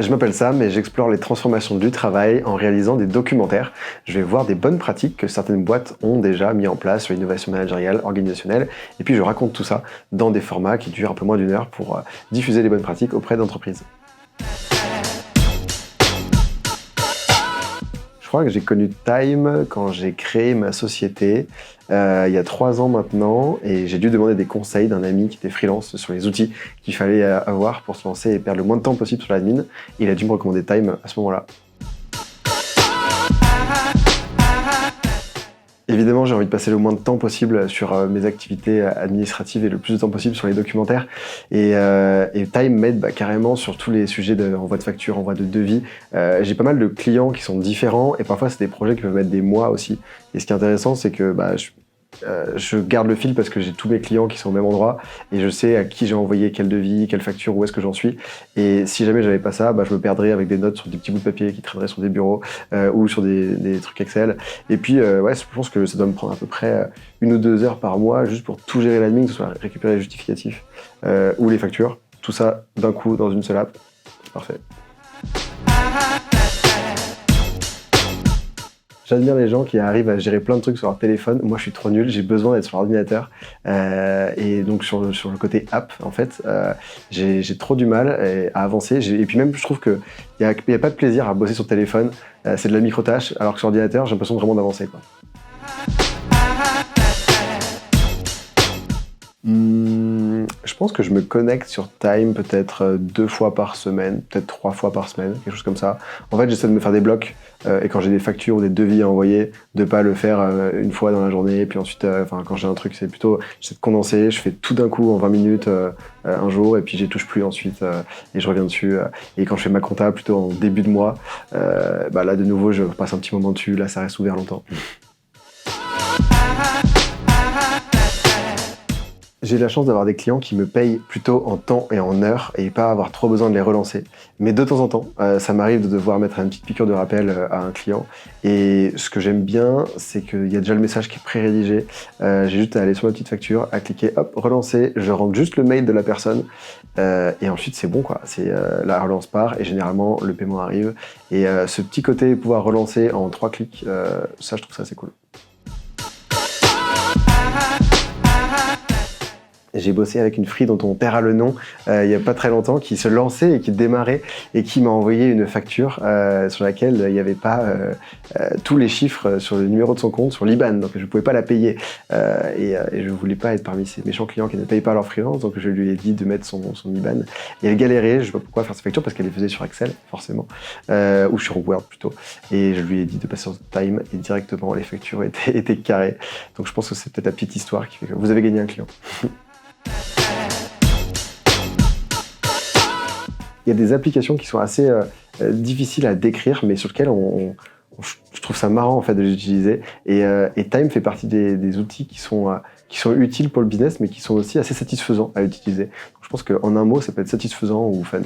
Je m'appelle Sam et j'explore les transformations du travail en réalisant des documentaires. Je vais voir des bonnes pratiques que certaines boîtes ont déjà mis en place sur l'innovation managériale, organisationnelle, et puis je raconte tout ça dans des formats qui durent un peu moins d'une heure pour diffuser les bonnes pratiques auprès d'entreprises. Je crois que j'ai connu Time quand j'ai créé ma société il y a 3 ans maintenant et j'ai dû demander des conseils d'un ami qui était freelance sur les outils qu'il fallait avoir pour se lancer et perdre le moins de temps possible sur l'admin. Il a dû me recommander Time à ce moment-là. Évidemment, j'ai envie de passer le moins de temps possible sur mes activités administratives et le plus de temps possible sur les documentaires. Et Time m'aide carrément sur tous les sujets d'envoi de facture, envoi de devis. J'ai pas mal de clients qui sont différents et parfois c'est des projets qui peuvent mettre des mois aussi. Et ce qui est intéressant, c'est que je garde le fil parce que j'ai tous mes clients qui sont au même endroit et je sais à qui j'ai envoyé quel devis, quelle facture, où est-ce que j'en suis. Et si jamais j'avais pas ça, je me perdrais avec des notes sur des petits bouts de papier qui traîneraient sur des bureaux ou sur des trucs Excel. Et puis je pense que ça doit me prendre à peu près 1 ou 2 heures par mois juste pour tout gérer l'admin, que ce soit récupérer les justificatifs ou les factures. Tout ça d'un coup dans une seule app. C'est parfait. J'admire les gens qui arrivent à gérer plein de trucs sur leur téléphone. Moi, je suis trop nul, j'ai besoin d'être sur l'ordinateur. Et donc, sur le côté app, en fait, j'ai trop du mal à avancer. Et puis même, je trouve qu'il n'y a pas de plaisir à bosser sur téléphone. C'est de la micro-tâche, alors que sur ordinateur, j'ai l'impression vraiment d'avancer, quoi. Je pense que je me connecte sur Time peut-être 2 fois par semaine, peut-être 3 fois par semaine, quelque chose comme ça. En fait, j'essaie de me faire des blocs et quand j'ai des factures ou des devis à envoyer, de pas le faire une fois dans la journée. Et puis ensuite, quand j'ai un truc, c'est plutôt, j'essaie de condenser, je fais tout d'un coup en 20 minutes un jour et puis j'y touche plus ensuite et je reviens dessus. Et quand je fais ma compta plutôt en début de mois, là de nouveau, je passe un petit moment dessus, là ça reste ouvert longtemps. J'ai la chance d'avoir des clients qui me payent plutôt en temps et en heures et pas avoir trop besoin de les relancer. Mais de temps en temps, ça m'arrive de devoir mettre une petite piqûre de rappel à un client. Et ce que j'aime bien, c'est qu'il y a déjà le message qui est pré-rédigé. J'ai juste à aller sur ma petite facture, à cliquer, hop, relancer. Je rentre juste le mail de la personne et ensuite c'est bon, quoi. La relance part et généralement le paiement arrive. Et ce petit côté pouvoir relancer en 3 clics, ça je trouve ça assez cool. J'ai bossé avec une free dont on paiera le nom il n'y a pas très longtemps, qui se lançait et qui démarrait et qui m'a envoyé une facture sur laquelle il n'y avait pas tous les chiffres sur le numéro de son compte, sur l'IBAN, donc je ne pouvais pas la payer et je ne voulais pas être parmi ces méchants clients qui ne payent pas leur freelance, donc je lui ai dit de mettre son IBAN et elle galérait, je ne sais pas pourquoi faire cette facture parce qu'elle les faisait sur Excel forcément ou sur Word plutôt, et je lui ai dit de passer sur Time et directement les factures étaient carrées, donc je pense que c'est peut-être la petite histoire qui fait que vous avez gagné un client. Il y a des applications qui sont assez difficiles à décrire, mais sur lesquelles je trouve ça marrant en fait de les utiliser. Et Time fait partie des outils qui sont utiles pour le business, mais qui sont aussi assez satisfaisants à utiliser. Donc, je pense qu'en un mot, ça peut être satisfaisant ou fun.